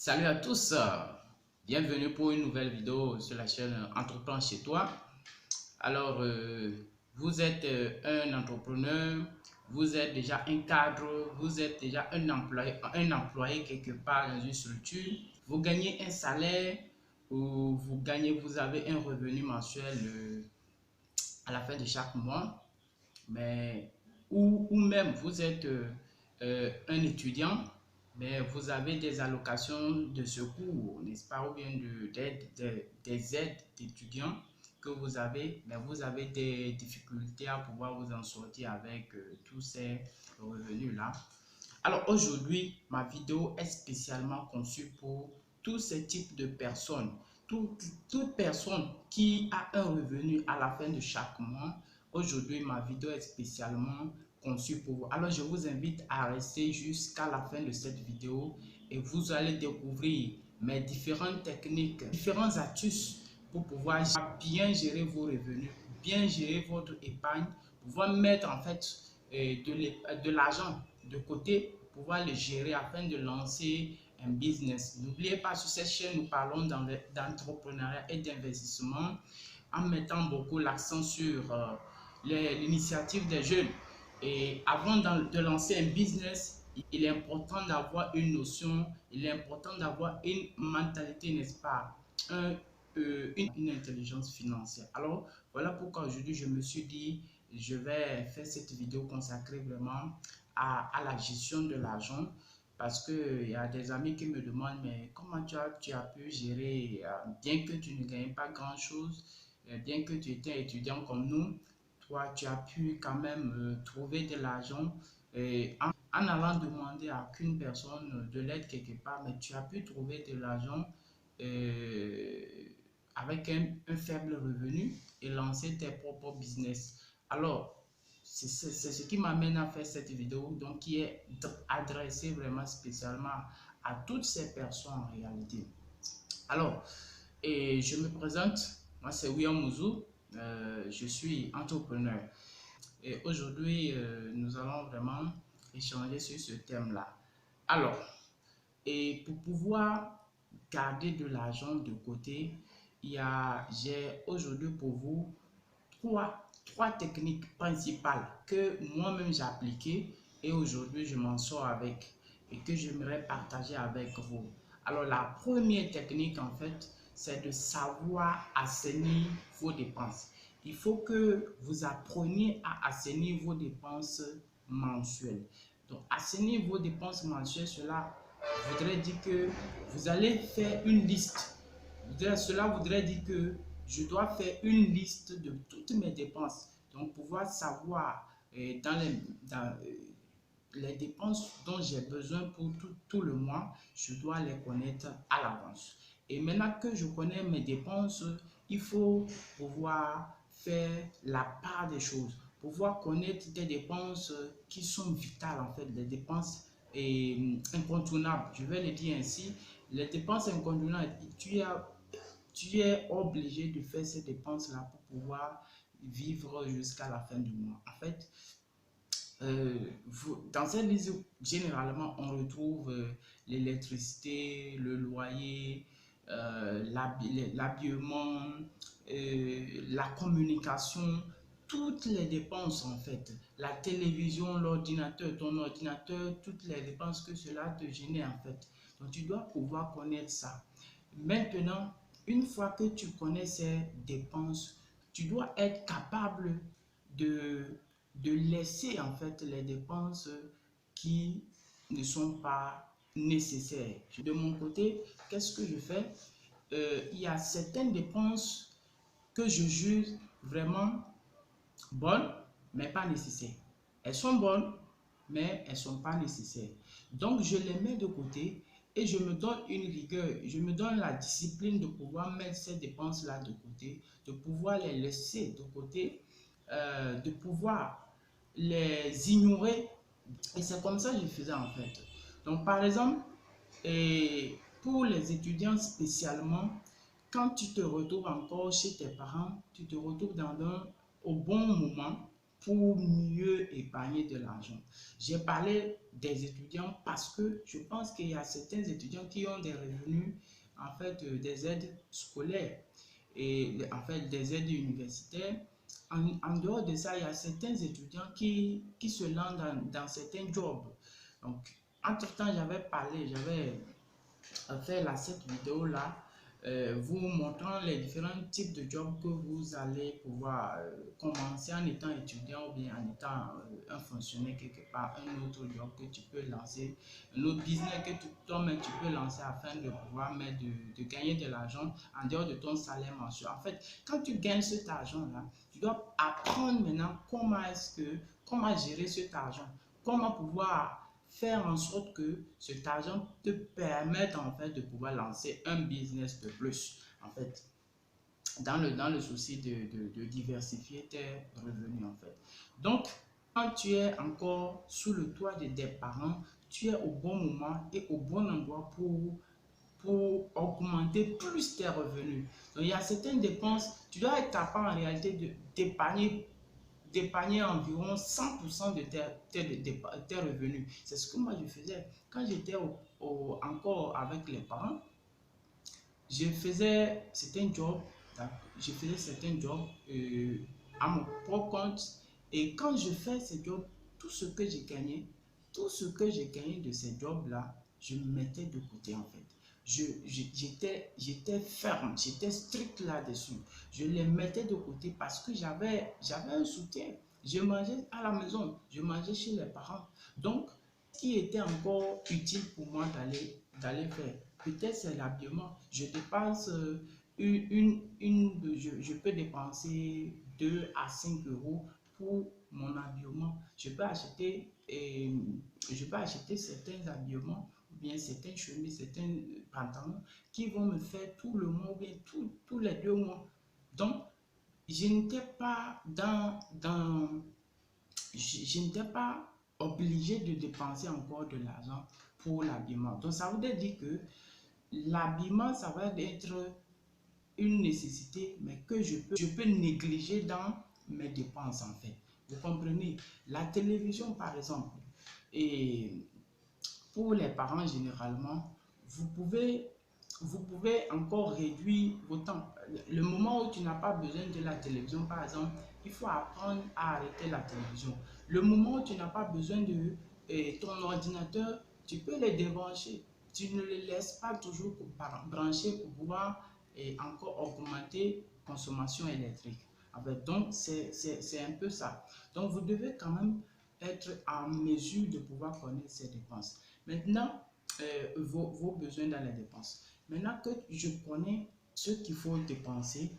Salut à tous, bienvenue pour une nouvelle vidéo sur la chaîne Entreprends chez toi. Alors, vous êtes un entrepreneur, vous êtes déjà un cadre, vous êtes déjà un employé quelque part dans une structure, vous gagnez un salaire ou vous avez un revenu mensuel à la fin de chaque mois, mais ou même vous êtes un étudiant, mais vous avez des allocations de secours, n'est-ce pas, ou bien des aides d'étudiants que vous avez, mais vous avez des difficultés à pouvoir vous en sortir avec tous ces revenus-là. Alors aujourd'hui, ma vidéo est spécialement conçue pour tous ces types de personnes. Toute personne qui a un revenu à la fin de chaque mois, aujourd'hui ma vidéo est spécialement conçue pour vous. Alors je vous invite à rester jusqu'à la fin de cette vidéo et vous allez découvrir mes différentes techniques, différentes astuces pour pouvoir bien gérer vos revenus, bien gérer votre épargne, pouvoir mettre en fait de l'argent de côté, pouvoir le gérer afin de lancer un business. N'oubliez pas, sur cette chaîne, nous parlons d'entrepreneuriat et d'investissement en mettant beaucoup l'accent sur l'initiative des jeunes. Et avant de lancer un business, il est important d'avoir une notion, il est important d'avoir une mentalité, n'est-ce pas, une intelligence financière. Alors, voilà pourquoi aujourd'hui, je me suis dit, je vais faire cette vidéo consacrée vraiment à la gestion de l'argent parce qu'il y a des amis qui me demandent, mais comment tu as pu gérer, bien que tu ne gagnes pas grand-chose, bien que tu étais étudiant comme nous, toi, tu as pu quand même trouver de l'argent en allant demander à qu'une personne de l'aide quelque part, mais tu as pu trouver de l'argent euh, avec un faible revenu et lancer tes propres business. Alors, c'est ce qui m'amène à faire cette vidéo, donc qui est adressée vraiment spécialement à toutes ces personnes en réalité. Alors, et je me présente, moi c'est William Mouzou, je suis entrepreneur. Et aujourd'hui, nous allons vraiment échanger sur ce thème-là. Alors, et pour pouvoir garder de l'argent de côté, j'ai aujourd'hui pour vous trois techniques principales que moi-même j'ai appliquées et aujourd'hui je m'en sors avec et que j'aimerais partager avec vous. Alors la première technique en fait, c'est de savoir assainir vos dépenses. Il faut que vous appreniez à assainir vos dépenses mensuelles. Donc assainir vos dépenses mensuelles, cela voudrait dire que vous allez faire une liste. Cela voudrait dire que je dois faire une liste de toutes mes dépenses. Donc, pouvoir savoir dans les dépenses dont j'ai besoin pour tout le mois, je dois les connaître à l'avance. Et maintenant que je connais mes dépenses, il faut pouvoir faire la part des choses, pouvoir connaître des dépenses qui sont vitales en fait, des dépenses incontournables. Je vais le dire ainsi, les dépenses incontournables, tu es obligé de faire ces dépenses-là pour pouvoir vivre jusqu'à la fin du mois. En fait, dans cette liste, généralement, on retrouve l'électricité, le loyer, l'habillement, la communication, toutes les dépenses en fait. La télévision, l'ordinateur, ton ordinateur, toutes les dépenses que cela te génère en fait. Donc, tu dois pouvoir connaître ça. Maintenant, une fois que tu connais ces dépenses, tu dois être capable de laisser en fait les dépenses qui ne sont pas nécessaires. De mon côté, qu'est-ce que je fais? Il y a certaines dépenses que je juge vraiment bonnes, mais pas nécessaires. Elles sont bonnes, mais elles ne sont pas nécessaires. Donc, je les mets de côté et je me donne une rigueur, je me donne la discipline de pouvoir mettre ces dépenses-là de côté, de pouvoir les laisser de côté, de pouvoir les ignorer. Et c'est comme ça que je faisais en fait. Donc, par exemple, et pour les étudiants spécialement, quand tu te retrouves encore chez tes parents, tu te retrouves au bon moment pour mieux épargner de l'argent. J'ai parlé des étudiants parce que je pense qu'il y a certains étudiants qui ont des revenus, en fait, des aides scolaires et en fait des aides universitaires. En dehors de ça, il y a certains étudiants qui se lancent dans certains jobs. Donc, entre-temps, j'avais fait cette vidéo-là, vous montrant les différents types de jobs que vous allez pouvoir commencer en étant étudiant ou bien en étant un fonctionnaire quelque part, un autre job que tu peux lancer, un autre business que toi-même tu peux lancer afin de pouvoir mettre de gagner de l'argent en dehors de ton salaire mensuel. En fait, quand tu gagnes cet argent-là, tu dois apprendre maintenant comment gérer cet argent, comment pouvoir faire en sorte que cet argent te permette en fait de pouvoir lancer un business de plus, en fait, dans le souci de diversifier tes revenus, en fait. Donc, quand tu es encore sous le toit de tes parents, tu es au bon moment et au bon endroit pour augmenter plus tes revenus. Donc, il y a certaines dépenses, tu dois être capable en réalité d'épargner environ 100% de tes revenus. C'est ce que moi je faisais. Quand j'étais encore avec les parents, je faisais certains jobs, à mon propre compte. Et quand je fais ces jobs, tout ce que j'ai gagné, de ces jobs-là, je me mettais de côté en fait. J'étais ferme, j'étais strict là-dessus. Je les mettais de côté parce que j'avais un soutien. Je mangeais à la maison, je mangeais chez les parents. Donc, ce qui était encore utile pour moi d'aller faire, peut-être c'est l'habillement. Je dépense je peux dépenser 2 à 5 euros pour mon habillement. Je peux acheter certains habillements ou bien certaines chemises, certains pantalons qui vont me faire tout le mois ou bien tous les 2 mois. Donc, je n'étais pas je n'étais pas obligé de dépenser encore de l'argent pour l'habillement. Donc, ça veut dire que l'habillement, ça va être une nécessité, mais que je peux négliger dans mes dépenses en fait. Vous comprenez? La télévision, par exemple, et pour les parents généralement, vous pouvez encore réduire vos temps. Le moment où tu n'as pas besoin de la télévision, par exemple, il faut apprendre à arrêter la télévision. Le moment où tu n'as pas besoin de ton ordinateur, tu peux les débrancher. Tu ne les laisses pas toujours brancher pour pouvoir encore augmenter la consommation électrique. En fait, donc, c'est un peu ça. Donc, vous devez quand même être en mesure de pouvoir connaître ces dépenses. Maintenant, vos besoins dans les dépenses. Maintenant que je connais ce qu'il faut dépenser,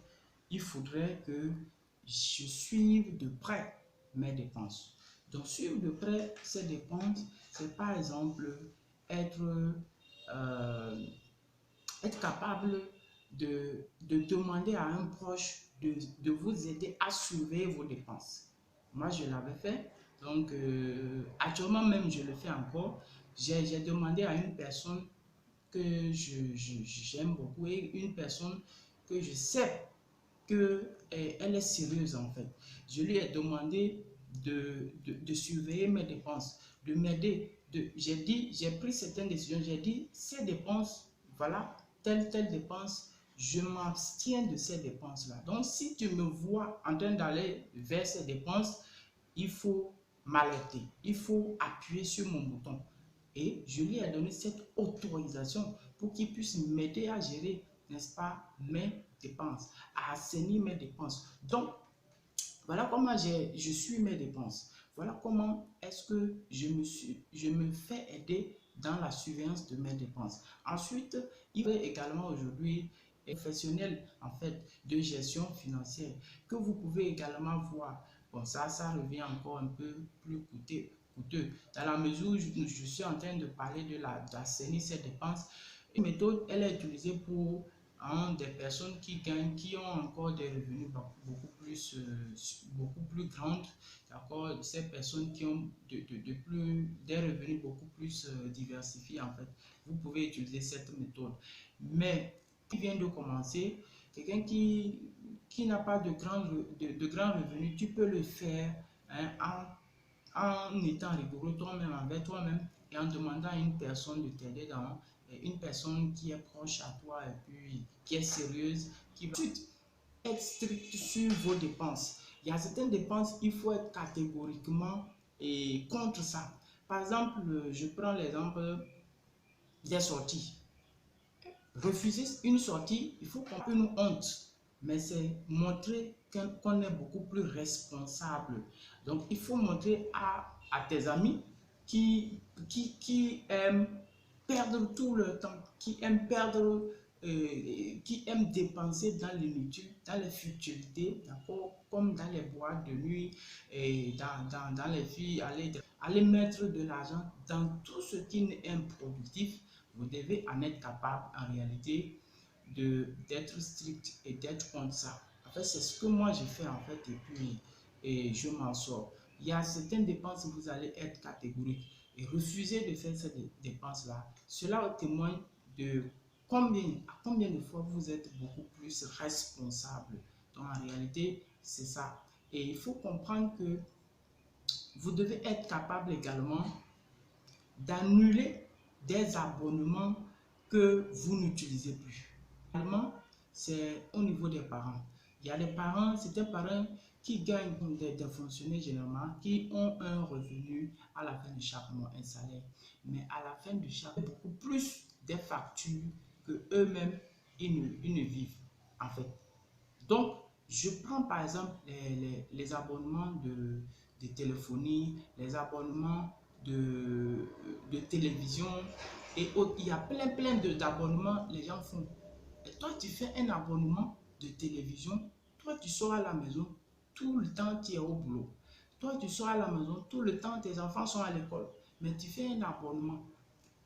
il faudrait que je suive de près mes dépenses. Donc, suivre de près ces dépenses, c'est par exemple être, être capable de demander à un proche de vous aider à surveiller vos dépenses. Moi, je l'avais fait. Donc, actuellement même, je le fais encore. J'ai demandé à une personne que j'aime beaucoup et une personne que je sais qu'elle est sérieuse en fait. Je lui ai demandé de surveiller mes dépenses, de m'aider. J'ai pris certaines décisions, j'ai dit, ces dépenses, voilà, telle dépense, je m'abstiens de ces dépenses-là. Donc, si tu me vois en train d'aller vers ces dépenses, il faut m'alerter, il faut appuyer sur mon bouton. Et je lui ai donné cette autorisation pour qu'il puisse m'aider à gérer, n'est-ce pas, mes dépenses, à assainir mes dépenses. Donc, voilà comment je suis mes dépenses. Voilà comment est-ce que je me fais aider dans la surveillance de mes dépenses. Ensuite, il y a également aujourd'hui un professionnel en fait de gestion financière que vous pouvez également voir. Bon, ça revient encore un peu plus coûteux. Dans la mesure où je suis en train de parler d'assainir ces dépenses, une méthode, elle est utilisée pour des personnes qui gagnent, qui ont encore des revenus beaucoup plus grandes, d'accord, ces personnes qui ont des revenus beaucoup plus diversifiés en fait. Vous pouvez utiliser cette méthode. Mais qui vient de commencer, quelqu'un qui n'a pas de grands revenus, tu peux le faire hein, en étant rigoureux toi-même avec toi-même et en demandant à une personne de t'aider dans une personne qui est proche à toi et puis qui est sérieuse, qui va ensuite être strict sur vos dépenses. Il y a certaines dépenses, il faut être catégoriquement contre ça. Par exemple, je prends l'exemple des sorties. Refuser une sortie, il faut qu'on ait une honte, mais c'est montrer qu'on est beaucoup plus responsable. Donc, il faut montrer à tes amis qui aiment perdre tout le temps, qui aiment dépenser dans l'inutile, dans les futilités, d'accord, comme dans les boîtes de nuit, et dans les filles, aller mettre de l'argent dans tout ce qui est improductif. Vous devez en être capable en réalité d'être strict et d'être contre ça. En fait, c'est ce que moi j'ai fait en fait et puis je m'en sors. Il y a certaines dépenses où vous allez être catégorique et refuser de faire ces dépenses-là. Cela témoigne de combien de fois vous êtes beaucoup plus responsable. Donc en réalité, c'est ça. Et il faut comprendre que vous devez être capable également d'annuler des abonnements que vous n'utilisez plus. Finalement, c'est au niveau des parents. Il y a des parents, c'est des parents qui gagnent des fonctionnaires généralement, qui ont un revenu à la fin de chaque mois, un salaire. Mais à la fin de chaque mois, beaucoup plus des factures que eux-mêmes, ils ne vivent en fait. Donc, je prends par exemple les abonnements de téléphonie, les abonnements de télévision et autres. Il y a plein d'abonnements les gens font. Et toi, tu fais un abonnement de télévision, toi, tu sors à la maison, tout le temps, tu es au boulot. Toi, tu sors à la maison, tout le temps, tes enfants sont à l'école. Mais tu fais un abonnement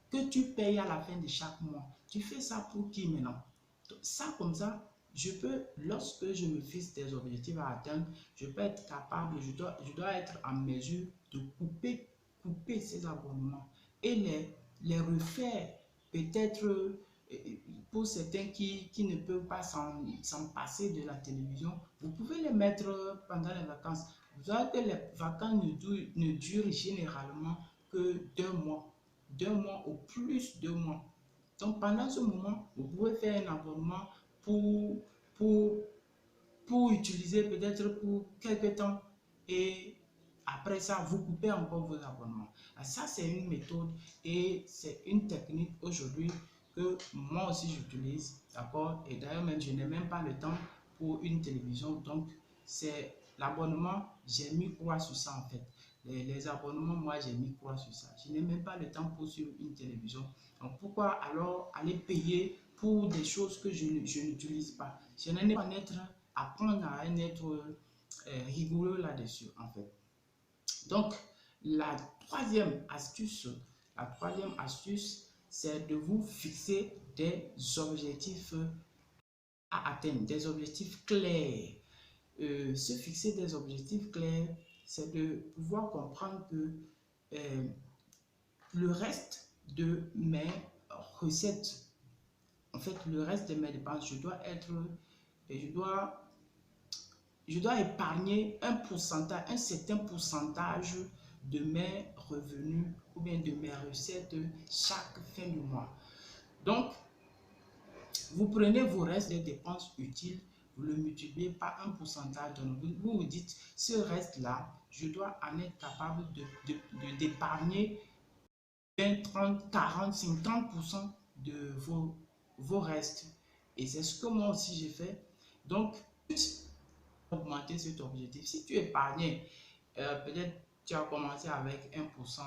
que tu payes à la fin de chaque mois. Tu fais ça pour qui maintenant? Ça, comme ça, je peux, lorsque je me fixe des objectifs à atteindre, je peux être capable, je dois être en mesure de couper ces abonnements et les refaire peut-être pour certains qui ne peuvent pas s'en passer de la télévision. Vous pouvez les mettre pendant les vacances. Vous savez que les vacances ne durent généralement que 2 mois. 2 mois ou plus de mois. Donc, pendant ce moment, vous pouvez faire un abonnement pour, pour, pour utiliser peut-être pour quelques temps et après ça, vous coupez encore vos abonnements. Ça, c'est une méthode et c'est une technique aujourd'hui que moi aussi j'utilise, d'accord? Et d'ailleurs, même je n'ai même pas le temps pour une télévision. Donc, c'est l'abonnement, j'ai mis quoi sur ça en fait. Les abonnements, moi j'ai mis quoi sur ça. Je n'ai même pas le temps pour suivre une télévision. Donc, pourquoi alors aller payer pour des choses que je n'utilise pas? Je n'en ai pas apprendre à être rigoureux là-dessus en fait. Donc, la troisième astuce, c'est de vous fixer des objectifs à atteindre, des objectifs clairs. Se fixer des objectifs clairs, c'est de pouvoir comprendre que le reste de mes recettes, en fait, le reste de mes dépenses, je dois épargner un certain pourcentage de mes revenus ou bien de mes recettes chaque fin du mois. Donc, vous prenez vos restes des dépenses utiles, vous le multipliez par un pourcentage. Vous vous dites, ce reste-là, je dois en être capable d'épargner 20, 30, 40, 50% de vos restes. Et c'est ce que moi aussi j'ai fait. Donc, augmenter cet objectif. Si tu épargnais, peut-être tu as commencé avec 1%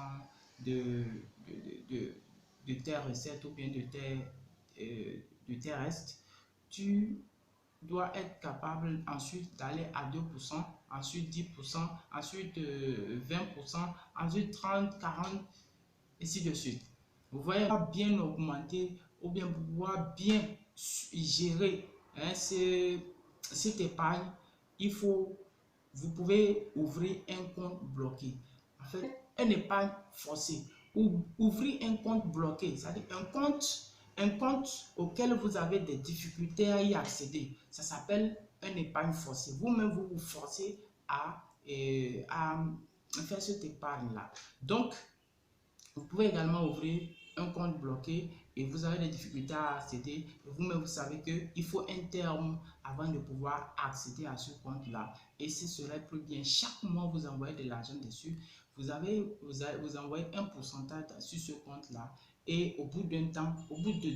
de, de tes recettes ou bien de tes restes, tu dois être capable ensuite d'aller à 2%, ensuite 10%, ensuite 20%, ensuite 30, 40, et ainsi de suite. Vous voyez, bien augmenter ou bien pouvoir bien gérer cette épargne, vous pouvez ouvrir un compte bloqué. En fait, une épargne forcée ou ouvrir un compte bloqué, c'est-à-dire un compte auquel vous avez des difficultés à y accéder. Ça s'appelle une épargne forcée. Vous-même, vous vous forcez à à faire cette épargne-là. Donc, vous pouvez également ouvrir un compte bloqué et vous avez des difficultés à accéder. Vous-même, vous savez qu'il faut un terme avant de pouvoir accéder à ce compte-là. Et ce serait plus bien. Chaque mois, vous envoyez de l'argent dessus. Vous envoyez un pourcentage sur ce compte-là. Et au bout d'un temps, au bout de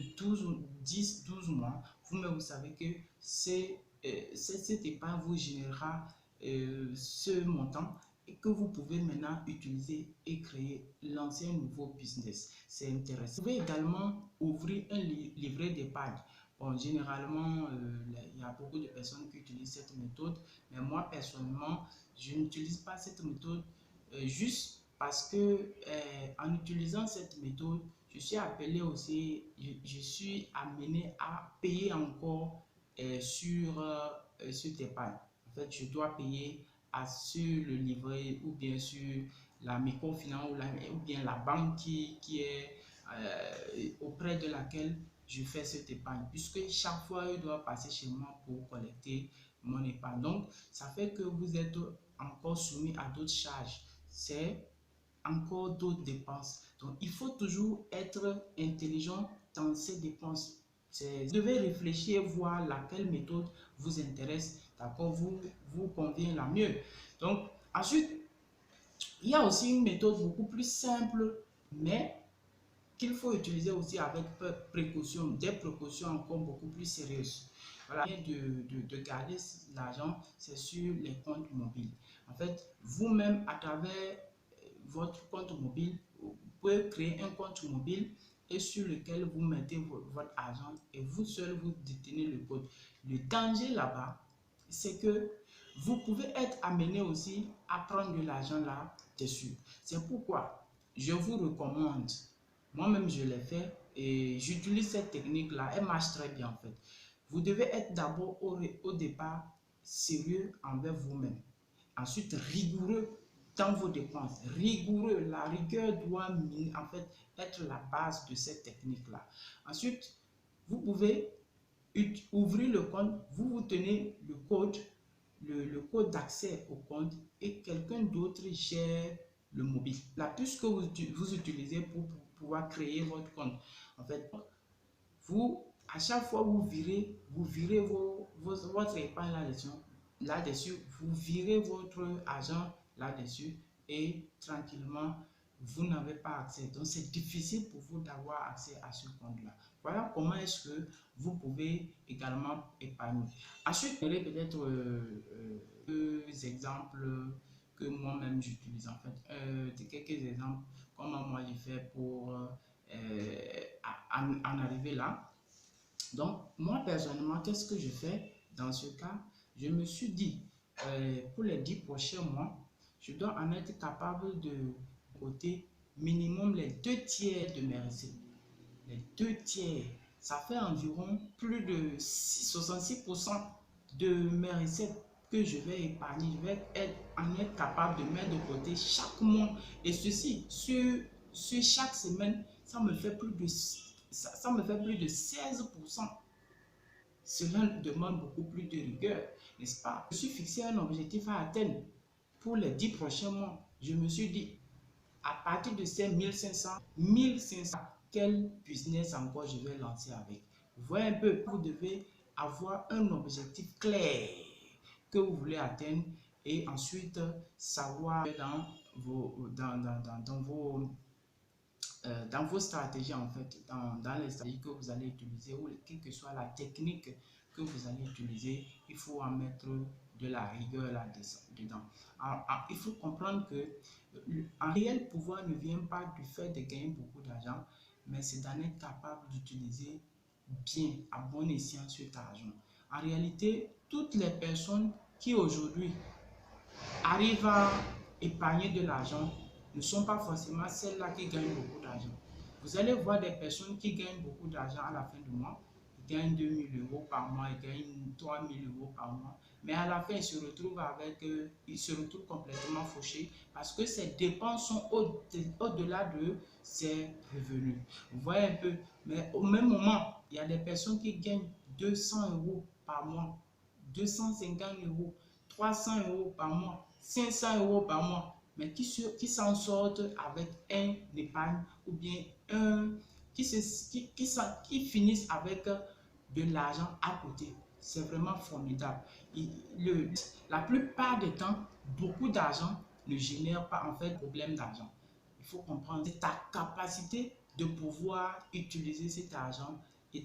10-12 mois, vous-même, vous savez que cette épargne vous générera ce montant et que vous pouvez maintenant utiliser et créer l'ancien nouveau business. C'est intéressant. Vous pouvez également ouvrir un livret d'épargne. Bon, généralement, il y a beaucoup de personnes qui utilisent cette méthode, mais moi, personnellement, je n'utilise pas cette méthode juste parce que en utilisant cette méthode, je suis appelé aussi, je suis amené à payer encore sur cette épargne. En fait, je dois payer sur le livret ou bien sur la microfinance ou bien la banque qui est auprès de laquelle je fais cette épargne, puisque chaque fois, il doit passer chez moi pour collecter mon épargne. Donc, ça fait que vous êtes encore soumis à d'autres charges. C'est encore d'autres dépenses. Donc, il faut toujours être intelligent dans ces dépenses. Vous devez réfléchir, voir laquelle méthode vous intéresse, d'accord, vous convient la mieux. Donc, ensuite, il y a aussi une méthode beaucoup plus simple, mais qu'il faut utiliser aussi avec précaution, des précautions encore beaucoup plus sérieuses. Voilà, de garder l'argent, c'est sur les comptes mobiles. En fait, vous-même, à travers votre compte mobile, vous pouvez créer un compte mobile et sur lequel vous mettez votre argent et vous seul vous détenez le code. Le danger là-bas, c'est que vous pouvez être amené aussi à prendre de l'argent là-dessus. C'est pourquoi je vous recommande, moi-même je l'ai fait et j'utilise cette technique-là, elle marche très bien en fait. Vous devez être d'abord au départ sérieux envers vous-même. Ensuite, rigoureux dans vos dépenses. Rigoureux, la rigueur doit en fait être la base de cette technique-là. Ensuite, vous pouvez ouvrir le compte, vous tenez le code d'accès au compte et quelqu'un d'autre gère le mobile. La puce que vous utilisez pour pouvoir créer votre compte. En fait, à chaque fois vous virez votre épargne là-dessus, vous virez votre argent là-dessus et tranquillement, vous n'avez pas accès. Donc, c'est difficile pour vous d'avoir accès à ce compte-là. Voilà comment est-ce que vous pouvez également épargner. Ensuite, je vais peut-être deux exemples que moi-même j'utilise. En fait, quelques exemples, comment moi j'ai fait pour en arriver là. Donc, moi personnellement, qu'est-ce que je fais dans ce cas? Je me suis dit, pour les 10 prochains mois, je dois en être capable de côté minimum les 2 tiers de mes recettes. Les 2 tiers, ça fait environ plus de 66% de mes recettes que je vais épargner. Je vais en être capable de mettre de côté chaque mois. Et ceci, sur chaque semaine, ça me fait plus de 16%. Cela demande beaucoup plus de rigueur, n'est-ce pas? Je me suis fixé un objectif à atteindre pour les 10 prochains mois. Je me suis dit, à partir de ces 1500, quel business encore je vais lancer avec? Vous voyez un peu, vous devez avoir un objectif clair que vous voulez atteindre et ensuite savoir dans vos stratégies, en fait, dans les stratégies que vous allez utiliser ou quelle que soit la technique que vous allez utiliser, il faut en mettre de la rigueur là-dedans. Il faut comprendre que un réel pouvoir ne vient pas du fait de gagner beaucoup d'argent, mais c'est d'en être capable d'utiliser bien, à bon escient cet argent. En réalité, toutes les personnes qui aujourd'hui arrivent à épargner de l'argent ne sont pas forcément celles-là qui gagnent beaucoup d'argent. Vous allez voir des personnes qui gagnent beaucoup d'argent à la fin du mois, ils gagnent 2 000 € par mois, ils gagnent 3 000 € par mois, mais à la fin, ils se retrouvent complètement fauchés parce que ces dépenses sont au-delà de ses revenus. Vous voyez un peu, mais au même moment, il y a des personnes qui gagnent 200 € par mois, 250 €, 300 € par mois. 500 € par mois, mais qui s'en sortent avec un épargne ou bien qui finissent avec de l'argent à côté. C'est vraiment formidable. La plupart des temps, beaucoup d'argent ne génère pas en fait problème d'argent. Il faut comprendre ta capacité de pouvoir utiliser cet argent et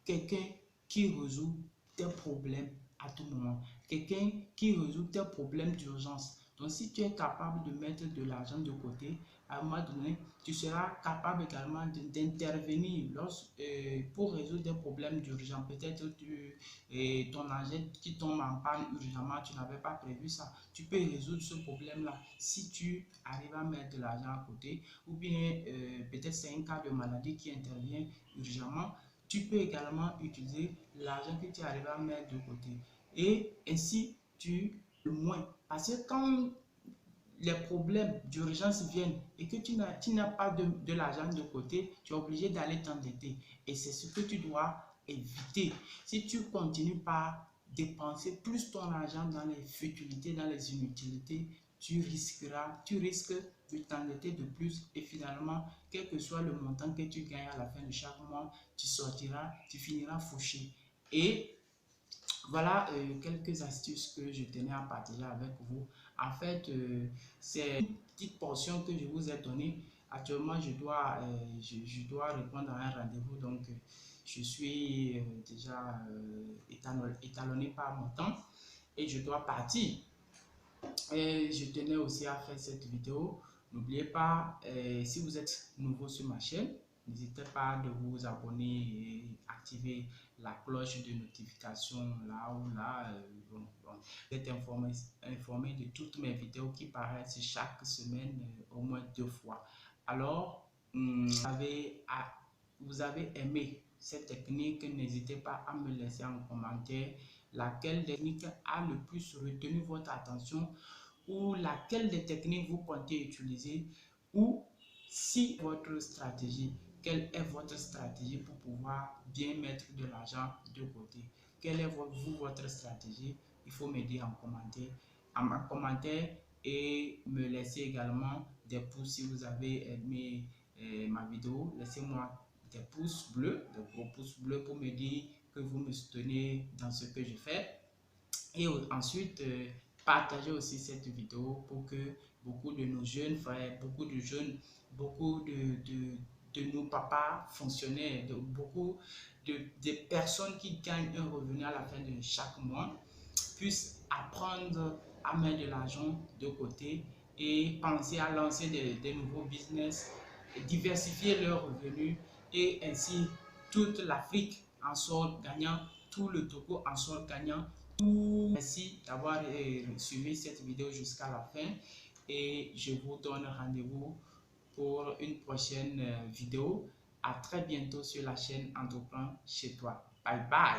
quelqu'un qui résout tes problèmes à tout moment, quelqu'un qui résout tes problèmes d'urgence. Donc, si tu es capable de mettre de l'argent de côté, à un moment donné, tu seras capable également d'intervenir pour résoudre des problèmes d'urgence. Peut-être ton argent qui tombe en panne urgemment, tu n'avais pas prévu ça. Tu peux résoudre ce problème-là si tu arrives à mettre de l'argent à côté. Ou bien, peut-être c'est un cas de maladie qui intervient urgemment. Tu peux également utiliser l'argent que tu arrives à mettre de côté. Et ainsi, tu le moins. Parce que quand les problèmes d'urgence viennent et que tu n'as pas de l'argent de côté, tu es obligé d'aller t'endetter. Et c'est ce que tu dois éviter. Si tu continues par dépenser plus ton argent dans les futilités, dans les inutilités, tu risques de t'endetter de plus et finalement, quel que soit le montant que tu gagnes à la fin de chaque mois, tu finiras fauché. Et voilà quelques astuces que je tenais à partager avec vous. En fait, c'est une petite portion que je vous ai donnée. Actuellement, je dois répondre à un rendez-vous, donc je suis déjà étalonné par mon temps et je dois partir. Et je tenais aussi à faire cette vidéo. N'oubliez pas, si vous êtes nouveau sur ma chaîne, n'hésitez pas de vous abonner et activer la cloche de notification là ou là. Vous êtes informé de toutes mes vidéos qui paraissent chaque semaine au moins 2 fois. Alors, vous avez aimé cette technique, n'hésitez pas à me laisser en commentaire laquelle technique a le plus retenu votre attention ou laquelle des techniques vous comptez utiliser ou si votre stratégie, quelle est votre stratégie pour pouvoir bien mettre de l'argent de côté. Quelle est votre stratégie? Il faut me dire en commentaire et me laisser également des pouces si vous avez aimé ma vidéo. Laissez-moi des pouces bleus, des gros pouces bleus pour me dire que vous me soutenez dans ce que je fais. Et ensuite, partagez aussi cette vidéo pour que beaucoup de nos jeunes frères, beaucoup de nos papas fonctionnaires, beaucoup de personnes qui gagnent un revenu à la fin de chaque mois puissent apprendre à mettre de l'argent de côté et penser à lancer des nouveaux business, diversifier leurs revenus et ainsi toute l'Afrique en sort gagnant, tout le Togo en sort gagnant. Merci d'avoir suivi cette vidéo jusqu'à la fin et je vous donne rendez-vous pour une prochaine vidéo. À très bientôt sur la chaîne Entreprends chez toi. Bye bye.